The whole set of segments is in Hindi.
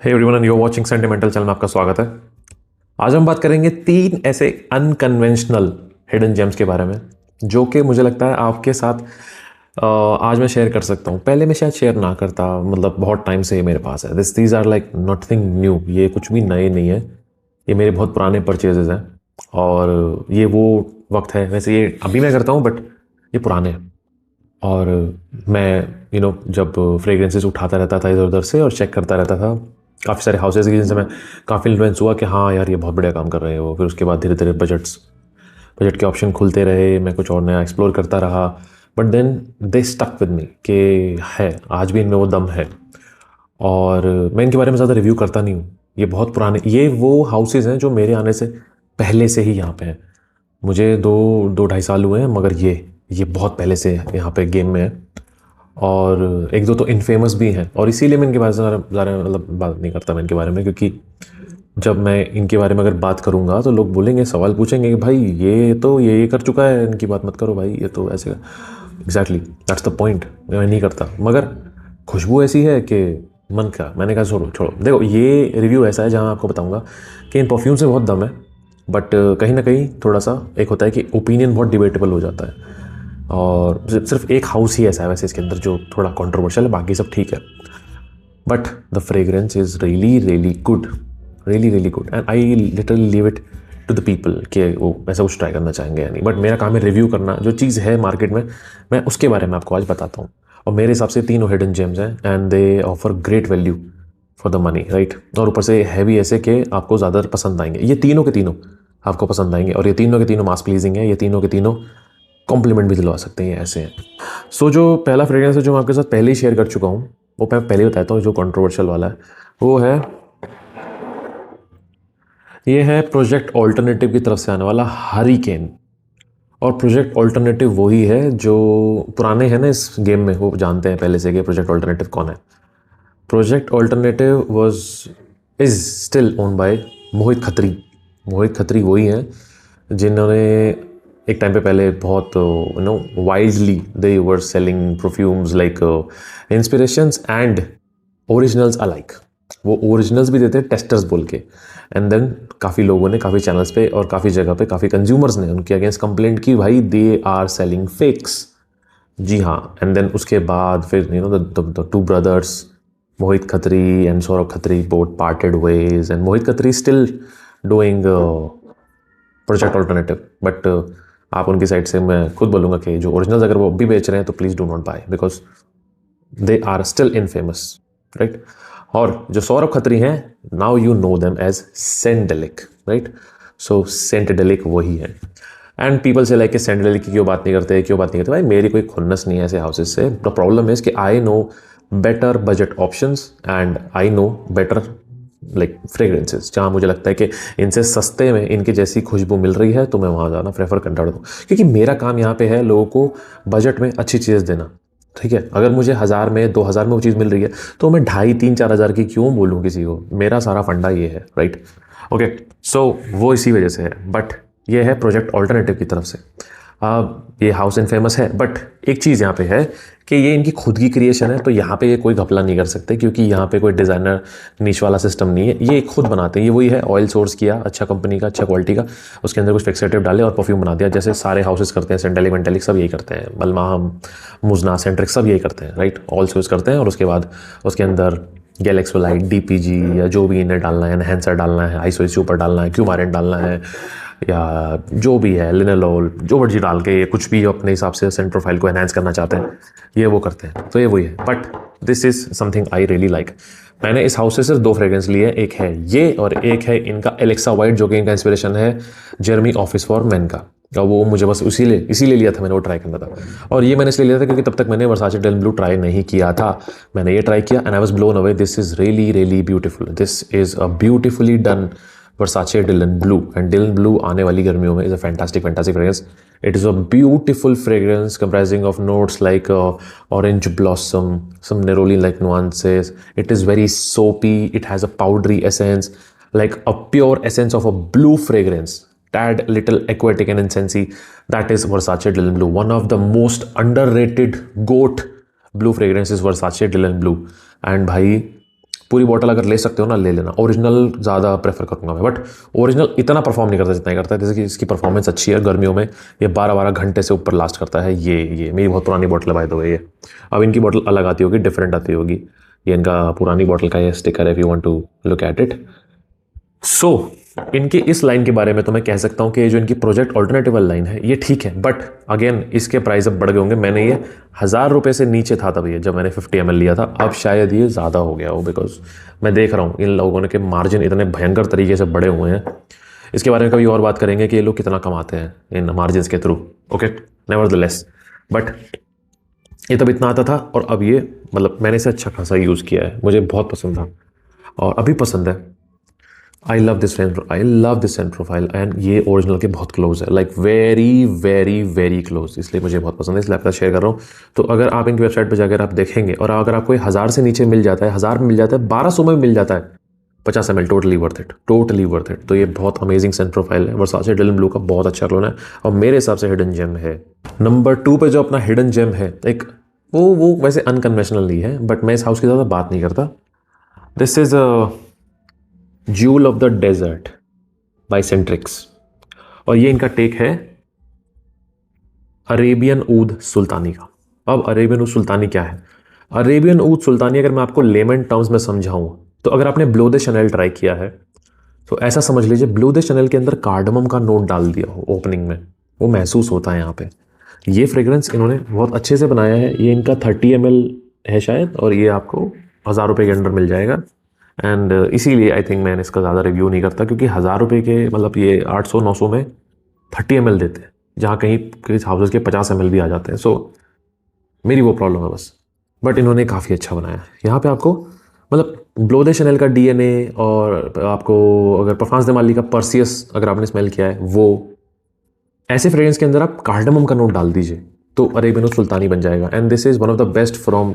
Hey everyone and you are watching sentimental channel में आपका स्वागत है। आज हम बात करेंगे 3 ऐसे अनकन्वेंशनल हिडन जेम्स के बारे में जो कि मुझे लगता है आपके साथ आज मैं शेयर कर सकता हूँ। पहले मैं शायद शेयर ना करता, मतलब बहुत टाइम से ये मेरे पास है। These are like nothing new, ये कुछ भी नए नहीं है, ये मेरे बहुत पुराने परचेजेस हैं और ये वो वक्त है। वैसे ये अभी मैं करता हूँ बट ये पुराने हैं। और मैं जब फ्रेग्रेंसेस उठाता रहता था इधर उधर से और चेक करता रहता था काफ़ी सारे हाउसेज की, जिनसे मैं काफ़ी इन्फ्लुएंस हुआ कि हाँ यार ये बहुत बढ़िया काम कर रहे हैं वो। फिर उसके बाद धीरे धीरे बजट के ऑप्शन खुलते रहे, मैं कुछ और नया एक्सप्लोर करता रहा। But then they stuck with me कि है आज भी इनमें वो दम है। और मैं इनके बारे में ज़्यादा रिव्यू करता नहीं हूँ। ये बहुत पुराने, ये वो हाउसेज हैं जो मेरे आने से पहले से ही यहाँ पे हैं। मुझे दो ढाई साल हुए हैं, मगर ये बहुत पहले से यहाँ पे गेम में है। और एक दो तो इनफेमस भी हैं और इसीलिए मैं इनके बारे में ज़्यादा मतलब बात नहीं करता मैं इनके बारे में, क्योंकि जब मैं इनके बारे में अगर बात करूँगा तो लोग बोलेंगे, सवाल पूछेंगे कि भाई ये तो ये कर चुका है, इनकी बात मत करो भाई, ये तो ऐसे एग्जैक्टली दैट्स द पॉइंट। मैं नहीं करता, मगर खुशबू ऐसी है कि मन का, मैंने कहा छोड़ो। देखो ये रिव्यू ऐसा है जहाँ आपको बताऊँगा कि इन परफ्यूम से बहुत दम है, बट कहीं ना कहीं थोड़ा सा एक होता है कि ओपिनियन बहुत डिबेटेबल हो जाता है। और सिर्फ एक हाउस ही ऐसा है वैसे इसके अंदर जो थोड़ा कंट्रोवर्शियल है, बाकी सब ठीक है। But the fragrance is really good, really good, and I literally leave it to the people कि वो ऐसा कुछ ट्राई करना चाहेंगे या नहीं। बट मेरा काम है रिव्यू करना, जो चीज़ है मार्केट में मैं उसके बारे में आपको आज बताता हूँ। और मेरे हिसाब से तीनों हिडन जेम्स हैं and they offer great value for the money, right. और ऊपर से है भी ऐसे कि आपको ज़्यादा पसंद आएंगे। ये तीनों के तीनों आपको पसंद आएंगे और ये तीनों के तीनों मास प्लीजिंग है, ये तीनों के तीनों कॉम्प्लीमेंट भी दिलवा सकते हैं, ऐसे हैं। सो जो पहला फ्रेग्रेंस है जो मैं आपके साथ पहले ही शेयर कर चुका हूँ, वो मैं पहले ही बताता हूँ, जो कंट्रोवर्शियल वाला है वो है, ये है प्रोजेक्ट ऑल्टरनेटिव की तरफ से आने वाला हरिकेन। और प्रोजेक्ट ऑल्टरनेटिव वही है जो पुराने हैं ना इस गेम में, वो जानते हैं पहले से कि प्रोजेक्ट ऑल्टरनेटिव कौन है। Project alternative is still own by Mohit Khatri. Mohit Khatri वही हैं जिन्होंने एक टाइम पे पहले बहुत wildly they were selling perfumes like inspirations and originals alike. वो ओरिजिनल्स भी देते हैं टेस्टर्स बोल के, एंड देन काफ़ी लोगों ने काफ़ी चैनल्स पे और काफ़ी जगह पे काफ़ी कंज्यूमर्स ने उनके अगेंस्ट कंप्लेंट की, भाई दे आर सेलिंग फेक्स। जी हाँ, एंड देन उसके बाद फिर the two brothers Mohit Khatri and Saurabh Khatri both parted ways, and Mohit Khatri still doing project alternative. But आप उनकी साइड से मैं खुद बोलूँगा कि जो ओरिजिनल्स अगर वो भी बेच रहे हैं तो please do not buy, because they are still infamous, right. और जो सौरभ खत्री हैं, now you know them as Scentedelic, right. So Scentedelic वही है। And people say like Scentedelic की क्यों बात नहीं करते भाई, मेरी कोई खुन्नस नहीं है ऐसे हाउसेज से। द प्रॉब्लम इज कि I know better budget options and I know better like fragrances, जहाँ मुझे लगता है कि इनसे सस्ते में इनकी जैसी खुशबू मिल रही है तो मैं वहाँ जाना प्रेफर करता हूँ। क्योंकि मेरा काम यहाँ पे है लोगों को बजट में अच्छी चीज़ देना, ठीक है। अगर मुझे 1000 में 2000 में वो चीज़ मिल रही है तो मैं 2500-3000-4000 की क्यों बोलूँ किसी को। मेरा सारा फंडा ये है, राइट। ओके, सो वो इसी वजह से है। बट ये है प्रोजेक्ट ऑल्टरनेटिव की तरफ से। ये हाउस एंड फेमस है, बट एक चीज़ यहाँ पे है कि ये इनकी खुद की क्रिएशन है, तो यहाँ पे ये कोई घपला नहीं कर सकते क्योंकि यहाँ पे कोई डिज़ाइनर नीच वाला सिस्टम नहीं है। ये खुद बनाते हैं, ये वही है, ऑयल सोर्स किया अच्छा कंपनी का, अच्छा क्वालिटी का, उसके अंदर कुछ फिक्सेटिव डाले और परफ्यूम बना दिया, जैसे सारे हाउसेस करते हैं। सेंटेलिक वेंटेलिक सब यही करते हैं, बलमाम, मुजना, सेंट्रिक सब यही करते हैं, राइट। ऑयल सोर्स करते हैं और उसके बाद उसके अंदर गैलेक्सोलाइट, डीपीजी या जो भी इन्हें डालना है, एनहेंसर डालना है, आइसोइस ऊपर डालना है, क्यूमारेंट डालना है, या जो भी है लिनोल, जो मर्जी डाल के कुछ भी अपने हिसाब से सेंट प्रोफाइल को एनहांस करना चाहते हैं, ये वो करते हैं। तो ये वही है, but this is something I really like. मैंने इस हाउस से सिर्फ 2 फ्रेग्रेंस लिए, एक है ये और एक है इनका एलेक्सा वाइट, जो कि इनका इंस्पिरेशन है जेरमी ऑफिस फॉर मैन का। और वो मुझे बस इसीलिए लिया था, मैंने वो ट्राई करना था। और ये मैंने इसलिए लिया था क्योंकि तब तक मैंने वर्साचे डेलन ब्लू ट्राई नहीं किया था। मैंने ये ट्राई किया and I was blown away. This is really beautiful. This is a beautifully done Versace Dylan Blue, and Dylan Blue आने वाली गर्मियों में is a fantastic fragrance. It is a beautiful fragrance comprising of notes like orange blossom, some neroli like nuances. It is very soapy. It has a powdery essence, like a pure essence of a blue fragrance. Tad little aquatic and incensey. That is Versace Dylan Blue. One of the most underrated goat blue fragrances Versace Dylan Blue. And भाई पूरी बॉटल अगर ले सकते हो ना ले लेना। ओरिजिनल ज़्यादा प्रेफर करूँगा मैं, बट ओरिजिनल इतना परफॉर्म नहीं करता जितना ही करता है। जैसे कि इसकी परफॉर्मेंस अच्छी है, गर्मियों में ये 12-12 घंटे से ऊपर लास्ट करता है। ये मेरी बहुत पुरानी बॉटल है बाय द वे ये। अब इनकी बॉटल अलग आती होगी, डिफरेंट आती होगी। ये इनका पुरानी बॉटल का ये स्टिकर है, if you want to look at it. So इनकी इस लाइन के बारे में तो मैं कह सकता हूँ कि ये जो इनकी प्रोजेक्ट ऑल्टरनेटिव लाइन है ये ठीक है, बट अगेन इसके प्राइस अब बढ़ गए होंगे। मैंने ये 1000 रुपये से नीचे था तब ये, जब मैंने 50 ml लिया था। अब शायद ये ज़्यादा हो गया हो, बिकॉज मैं देख रहा हूँ इन लोगों ने के मार्जिन इतने भयंकर तरीके से बढ़े हुए हैं। इसके बारे में कभी और बात करेंगे कि ये लोग कितना कमाते हैं इन मार्जिन के थ्रू। ओके, नेवरदलेस, बट ये तब इतना आता था और अब ये मतलब मैंने इसे अच्छा खासा यूज़ किया है, मुझे बहुत पसंद था और अभी पसंद है। I love this Saint profile and ये ओरिजिनल के बहुत क्लोज है, like very very very close, इसलिए मुझे बहुत पसंद है, इसलिए आपका शेयर कर रहा हूँ। तो अगर आप इनकी वेबसाइट पर जाकर आप देखेंगे और अगर आपको 1000 से नीचे मिल जाता है, 1000 में मिल जाता है, 1200 में मिल जाता है 50 ml, totally worth it, totally worth it. तो ये बहुत अमेजिंग सेंट प्रोफाइल है। वर्साचे डिलन ब्लू का बहुत अच्छा क्लोन है और मेरे हिसाब से हिडन जेम है। नंबर 2 पे जो अपना हिडन जेम है, एक वो वैसे अनकन्वेंशनल नहीं है, बट मैं इस हाउस की ज़्यादा बात नहीं करता। This is jewel of the desert by Scentrics और ये इनका टेक है अरेबियन ऊद सुल्तानी का। अब अरेबियन ऊद सुल्तानी क्या है? अरेबियन ऊद सुल्तानी अगर मैं आपको लेमन टर्म्स में समझाऊं तो अगर आपने ब्लो द शनेल ट्राई किया है तो ऐसा समझ लीजिए ब्लो द शनेल के अंदर कार्डमम का नोट डाल दिया हो ओपनिंग में, वो महसूस होता है यहाँ पे। ये फ्रेग्रेंस इन्होंने बहुत अच्छे से बनाया है। ये इनका 30 ml है शायद और ये आपको 1000 रुपये के अंदर मिल जाएगा। एंड इसीलिए आई थिंक मैंने इसका ज़्यादा रिव्यू नहीं करता, क्योंकि 1000 रुपये के मतलब ये 800-900 में 30 ml देते हैं, जहाँ कहीं किसी हाउसेस के 50 ml भी आ जाते हैं। सो मेरी वो प्रॉब्लम है बस, बट इन्होंने काफ़ी अच्छा बनाया है। यहाँ पे आपको मतलब ब्लो द शनेल का DNA और आपको अगर परफॉर्मेंस दे माली का परसियस अगर आपने स्मेल किया है, वो ऐसे फ्रेग्रेंस के अंदर आप कार्डमम का नोट डाल दीजिए तो अरेबियन ऊद सुल्तानी बन जाएगा। And this is one of the best from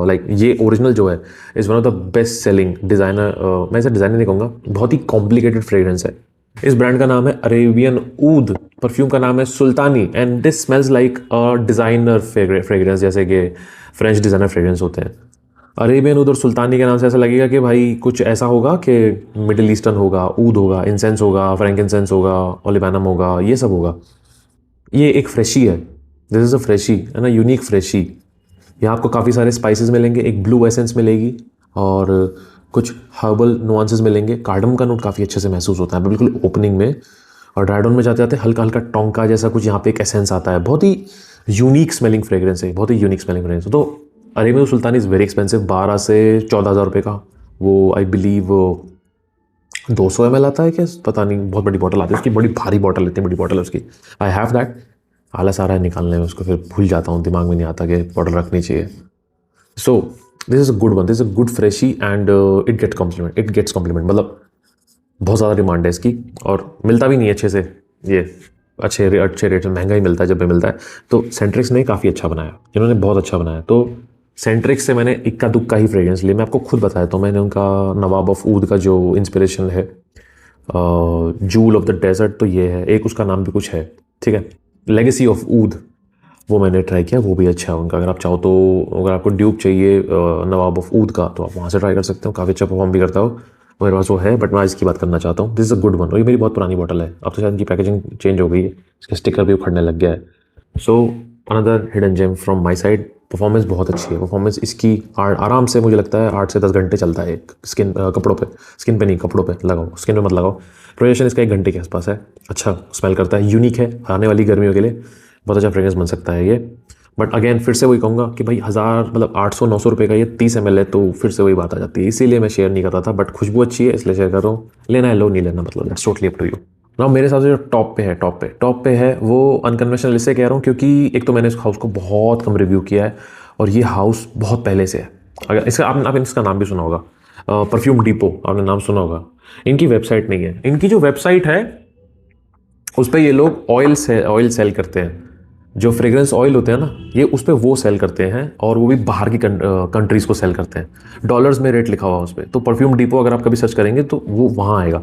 like ये ओरिजिनल जो है is one of the best selling designer, मैं इसे डिज़ाइनर नहीं कहूँगा, बहुत ही कॉम्प्लिकेटेड फ्रेग्रेंस है। इस ब्रांड का नाम है अरेबियन ऊद, परफ्यूम का नाम है Sultani, and this smells like a designer fragrance, जैसे कि फ्रेंच डिज़ाइनर फ्रेग्रेंस होते हैं। अरेबियन ऊद और सुल्तानी के नाम से ऐसा लगेगा कि भाई कुछ ऐसा होगा कि मिडिल ईस्टर्न होगा, ऊद होगा, इंसेंस होगा, फ्रैंकिनसेंस होगा, ओलिबानम होगा, ये सब होगा। ये एक फ्रेशी है, दिस इज़ अ फ्रेशी, है ना, यूनिक फ्रेशी। यहाँ आपको काफ़ी सारे स्पाइसेस मिलेंगे, एक ब्लू एसेंस मिलेगी और कुछ हर्बल नुआंसेस मिलेंगे। कार्डम का नोट काफ़ी अच्छे से महसूस होता है बिल्कुल ओपनिंग में, और ड्राइड ऑन में जाते जाते हल्का हल्का टोंका जैसा कुछ यहाँ पे एक एसेंस आता है। बहुत ही यूनिक स्मेलिंग फ्रेग्रेंस है, बहुत ही यूनिक स्मेलिंग फ्रेग्रेंस। तो Arabian Sultani is very expensive, 12 से 14 हज़ार रुपये का वो आई बिलीव 200 ml आता है क्या, पता नहीं, बहुत बड़ी बॉटल आती है उसकी, बड़ी भारी बॉटल, इतनी बड़ी बॉटल है उसकी। आई हैव दैट, आलस आ रहा है निकालने में उसको, फिर भूल जाता हूँ, दिमाग में नहीं आता कि बॉटल रखनी चाहिए। So this is a good one, this is a good freshie and it gets compliment, मतलब बहुत ज़्यादा डिमांड है इसकी और मिलता भी नहीं अच्छे से, ये अच्छे रेट में महंगा ही मिलता है जब भी मिलता है। तो सेंट्रिक्स ने काफ़ी अच्छा बनाया, इन्होंने बहुत अच्छा बनाया। तो सेंट्रिक्स से मैंने इक्का दुक्का ही फ्रेग्रेंस लिए, मैं आपको खुद बताया तो मैंने उनका नवाब ऑफ ऊद का जो इंस्पिरेशन है, जूल ऑफ द डेजर्ट, तो ये है, एक उसका नाम भी कुछ है, ठीक है, लेगेसी ऑफ ऊद, वो मैंने ट्राई किया, वो भी अच्छा है उनका। अगर आप चाहो तो अगर आपको ड्यूब चाहिए नवाब ऑफ ऊद का तो आप वहाँ से ट्राई कर सकते हो, काफ़ी अच्छा परफॉर्म भी करता हो, मेरे पास वो है, बट मैं इसकी बात करना चाहता हूँ। This is a good one, और ये मेरी बहुत पुरानी बॉटल है, अब तो शायद इनकी पैकेजिंग चेंज हो गई है, इसका स्टिकर भी उखड़ने लग गया है। So another hidden gem from my side. Performance बहुत अच्छी है, परफॉर्मेंस इसकी आराम से मुझे लगता है 8 से 10 घंटे चलता है एक स्किन कपड़ों पे, स्किन पे नहीं, कपड़ों पे लगाओ, स्किन पे मत लगाओ। प्रोजेक्शन इसका 1 घंटे के आसपास है, अच्छा स्मेल करता है, यूनिक है, आने वाली गर्मियों के लिए बहुत अच्छा फ्रेग्रेंस बन सकता है ये। बट अगेन फिर से वही कहूँगा कि भाई 1000 मतलब 800-900 रुपये का ये 30 ml है, तो फिर से वही बात आ जाती है, इसीलिए मैं शेयर नहीं कर रहा था। बट खुशबू अच्छी है इसलिए शेयर कर रहा हूँ, लेना है लो, नहीं लेना मतलब that's totally up to you. ना मेरे हिसाब से जो टॉप पे है वो अनकन्वेंशनल इससे कह रहा हूँ क्योंकि एक तो मैंने इस हाउस को बहुत कम रिव्यू किया है और ये हाउस बहुत पहले से है। अगर इसका आपने इसका नाम भी सुना होगा, परफ्यूम डिपो, आपने नाम सुना होगा। इनकी वेबसाइट नहीं है, इनकी जो वेबसाइट है उस पर ये लोग ऑयल सेल करते हैं, जो फ्रेग्रेंस ऑयल होते हैं ना, ये उस पर वो सेल करते हैं, और वो भी बाहर की कंट्रीज़ को सेल करते हैं। डॉलर्स में रेट लिखा हुआ उस पर। तो परफ्यूम डिपो अगर आप कभी सर्च करेंगे तो वो वहाँ आएगा,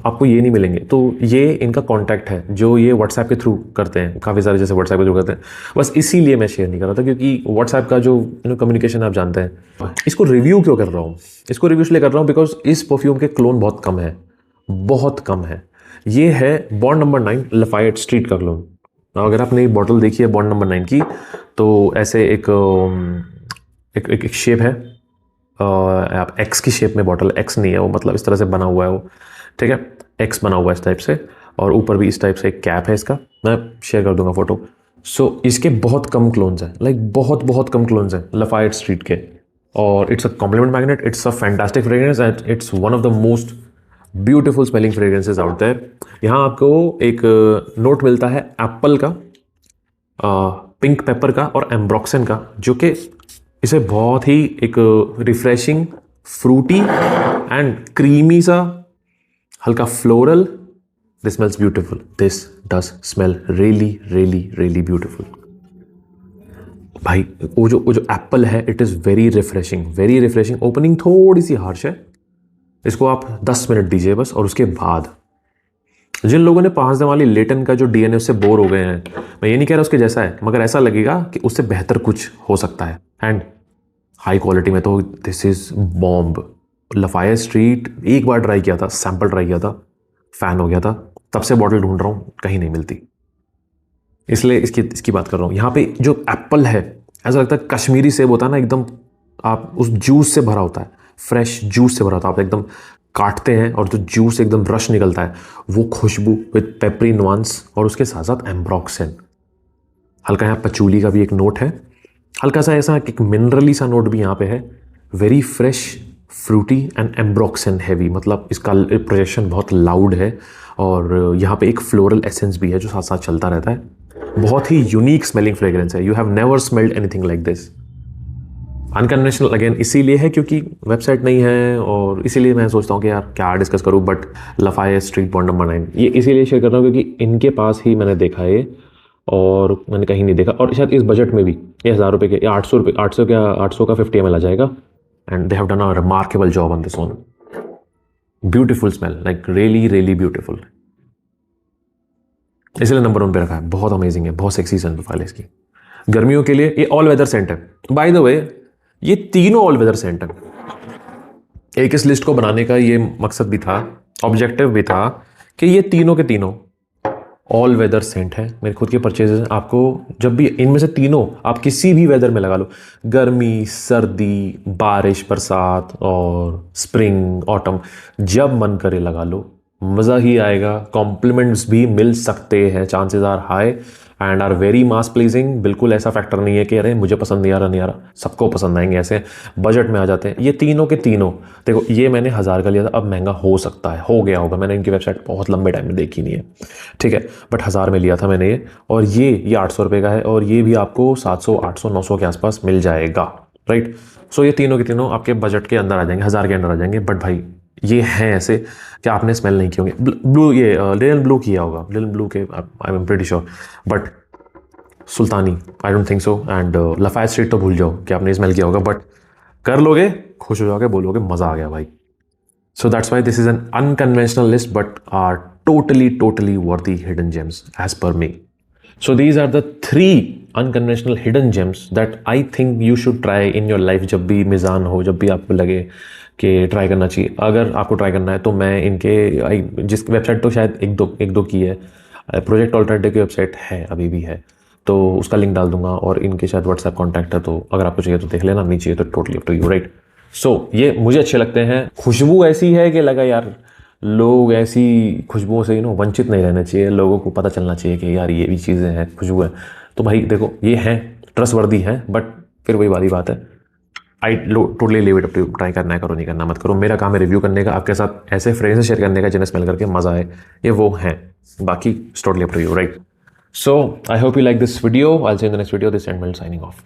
आपको ये नहीं मिलेंगे। तो ये इनका कॉन्टैक्ट है जो ये व्हाट्सएप के थ्रू करते हैं, काफ़ी सारे जैसे व्हाट्सएप के थ्रू करते हैं। बस इसीलिए मैं शेयर नहीं कर रहा था, क्योंकि व्हाट्सएप का जो कम्युनिकेशन आप जानते हैं। इसको रिव्यू क्यों कर रहा हूँ? इसको रिव्यू इसलिए कर रहा हूँ बिकॉज इस परफ्यूम के क्लोन बहुत कम है, बहुत कम है। ये है बॉन्ड नंबर 9 लफायट स्ट्रीट का क्लोन। अगर आपने एक बॉटल देखी है बॉन्ड नंबर 9 की, तो ऐसे एक शेप है, आप एक्स की शेप में बॉटल, एक्स नहीं है वो, मतलब इस तरह से बना हुआ है वो, ठीक है, एक्स बना हुआ है इस टाइप से, और ऊपर भी इस टाइप से एक कैप है इसका, मैं शेयर कर दूंगा फोटो। सो इसके बहुत कम क्लोन्स हैं, लाइक बहुत बहुत कम क्लोन्स हैं लफायट स्ट्रीट के, और it's a compliment magnet, it's a fantastic fragrance and it's one of the most beautiful smelling fragrances out there. यहाँ आपको एक नोट मिलता है एप्पल का, पिंक पेपर का और एम्ब्रॉक्सन का, जो कि इसे बहुत ही एक रिफ्रेशिंग, फ्रूटी एंड क्रीमी सा, हल्का floral. This smells beautiful, this does smell really really really beautiful. भाई वो जो एप्पल है, it is very refreshing, very refreshing. Opening थोड़ी सी हार्श है, इसको आप 10 मिनट दीजिए बस, और उसके बाद जिन लोगों ने 5 दिन वाली लेटन का जो डीएनए उससे बोर हो गए हैं, मैं ये नहीं कह रहा उसके जैसा है, मगर ऐसा लगेगा कि उससे बेहतर कुछ हो सकता है। एंड हाई क्वालिटी में तो दिस इज बॉम्ब। लफायट स्ट्रीट एक बार ट्राई किया था, सैंपल ट्राई किया था, फैन हो गया था, तब से बॉटल ढूंढ रहा हूँ, कहीं नहीं मिलती, इसलिए इसकी बात कर रहा हूँ। यहाँ पे जो एप्पल है, ऐसा लगता है कश्मीरी सेब होता है ना, एकदम आप उस जूस से भरा होता है, फ्रेश जूस से भरा होता है, आप एकदम काटते हैं और जो जूस एकदम रश निकलता है, वो खुशबू विद पेपरी नुआंस, और उसके साथ साथ एम्ब्रॉक्सन, हल्का यहाँ पचूली का भी एक नोट है, हल्का सा ऐसा एक मिनरली सा नोट भी यहाँ पे है। Very fresh, fruity and ambroxan heavy, मतलब इसका प्रोजेक्शन बहुत लाउड है, और यहाँ पे एक फ्लोरल एसेंस भी है जो साथ साथ चलता रहता है। बहुत ही यूनिक स्मेलिंग फ्रेग्रेंस है। You have never smelled anything like this. Unconventional again इसीलिए है क्योंकि वेबसाइट नहीं है, और इसीलिए मैं सोचता हूँ कि यार क्या डिस्कस करूँ, बट लफायट स्ट्रीट बॉन्ड नंबर 9 ये इसीलिए शेयर कर रहा हूँ क्योंकि इनके पास ही मैंने देखा है, और मैंने कहीं नहीं देखा, और शायद इस बजट में भी ये 1000 रुपये के या 800 रुपये, 800 का 50 ml आ जाएगा। And they have done a remarkable job on this one. Beautiful smell, like really really beautiful, इसलिए नंबर 1 पे रखा है। बहुत अमेजिंग है, बहुत सेक्सी सेंट प्रोफाइल है इसकी। गर्मियों के लिए ये ऑल वेदर सेंट है, बाय द वे ये तीनों ऑल वेदर सेंट है। एक इस लिस्ट को बनाने का ये मकसद भी था, ऑब्जेक्टिव भी था, कि ये तीनों के तीनों ऑल वेदर सेंट है। मेरे खुद के परचेजेस, आपको जब भी इनमें से तीनों आप किसी भी वेदर में लगा लो, गर्मी, सर्दी, बारिश, बरसात और स्प्रिंग, ऑटम, जब मन करे लगा लो, मज़ा ही आएगा। कॉम्प्लीमेंट्स भी मिल सकते हैं, chances are high and are very mass pleasing. बिल्कुल ऐसा फैक्टर नहीं है कि अरे मुझे पसंद नहीं आ रहा, नहीं आ रहा, सबको पसंद आएंगे, ऐसे बजट में आ जाते हैं। ये तीनों के तीनों, देखो ये मैंने 1000 का लिया था, अब महंगा हो सकता है, हो गया होगा, मैंने इनकी वेबसाइट बहुत लंबे टाइम में देखी नहीं है, ठीक है, बट 1000 में लिया था मैंने ये, और ये 800 रुपये का है, और ये भी आपको 700, 800, 900 के आसपास मिल जाएगा, राइट। सो ये तीनों के तीनों आपके बजट के अंदर आ जाएंगे, 1000 के अंदर आ जाएंगे। बट भाई ये हैं ऐसे कि आपने स्मेल नहीं किए होंगे। ब्लू, ये लिनन ब्लू किया होगा, लिनन ब्लू के I am pretty sure, but Sultani I don't think so, and Lafayette street तो भूल जाओ कि आपने स्मेल किया होगा, बट कर लोगे, खुश हो जाओगे, बोलोगे मज़ा आ गया भाई। So that's why this is an unconventional list but are totally worthy hidden gems as per me. So these are the 3 unconventional hidden gems that I think you should try in your life। जब भी मिज़ान हो, जब भी आपको लगे कि ट्राई करना चाहिए, अगर आपको ट्राई करना है तो मैं इनके जिस वेबसाइट तो शायद एक दो की है, प्रोजेक्ट ऑल्टरनेटिव की वेबसाइट है, अभी भी है, तो उसका लिंक डाल दूंगा, और इनके शायद व्हाट्सएप कॉन्टैक्ट है, तो अगर आपको चाहिए तो देख लेना, नहीं चाहिए तो totally up to you, right. So ये मुझे अच्छे लगते हैं। खुशबू ऐसी है कि लगा यार लोग ऐसी खुशबुओं से वंचित नहीं रहना चाहिए, लोगों को पता चलना चाहिए कि यार ये भी चीज़ें हैं, खुशबू है। तो भाई देखो ये हैं, ट्रस्टवर्दी हैं, बट फिर वही वाली बात है, I totally leave it up to you. Try करना है करो, नहीं करना मत करो। मेरा काम है रिव्यू करने का, आपके साथ ऐसे फ्रेग्रेंस शेयर करने का जिन्हें स्मेल करके मज़ा आए, ये वो हैं, बाकी totally up to you, right. So I hope you like this video. I will see you in the next video. This end signing of.